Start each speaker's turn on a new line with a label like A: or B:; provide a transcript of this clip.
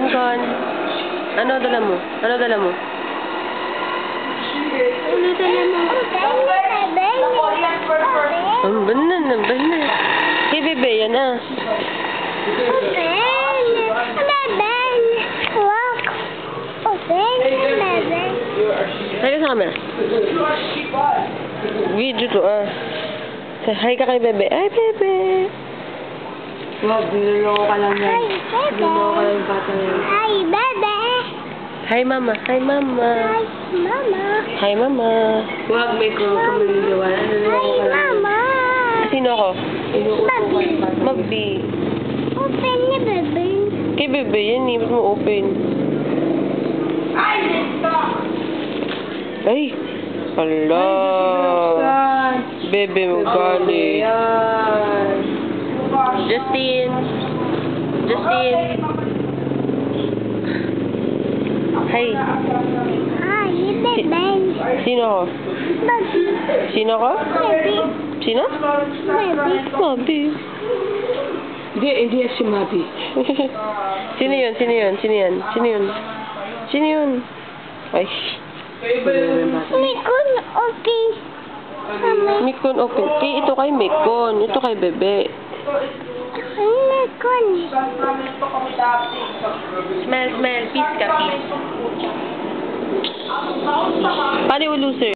A: Kon. Ano dala mo? Ano dala mo?
B: Ano dala mo?
A: Ang banan, ang banan. Hey, bebe, yan ah. Hi ka sa camera. Video to ah. Hi ka kay bebe. Ay, bebe.
C: Wag, niloloko ka lang yan. Niloloko ka lang yung bata yan.
B: Hi, bebe.
A: Hi, mama. Hi, mama.
B: Hi, mama.
A: Hi, mama.
C: Wag, may kung maniniwala. Niloloko
B: Hi,
C: ka lang.
B: mama.
A: Sino ako?
C: Inuuto ka yung bata.
A: Magbi.
B: Open niya, bebe.
A: Kay bebe, yan eh. Ba't mo open? Ay! Hala! Bebe mo galing.
C: Yan.
A: Justin! Justin! Hi!
B: Hi, bebe.
A: Sino ako?
B: Baby.
A: Sino ako?
B: Baby.
A: Sino?
B: Baby.
A: Mabi.
C: Hindi yan si Mabi.
A: Sino yun? Sino yun? Sino yan? Sino yun? Sino yun? Ay.
B: Mikon, okay.
A: Mikon open. Ito kay Mikon. Ito kay Bebe.
B: Mikon.
A: Smell. Peace ka, peace. Paano yung loser?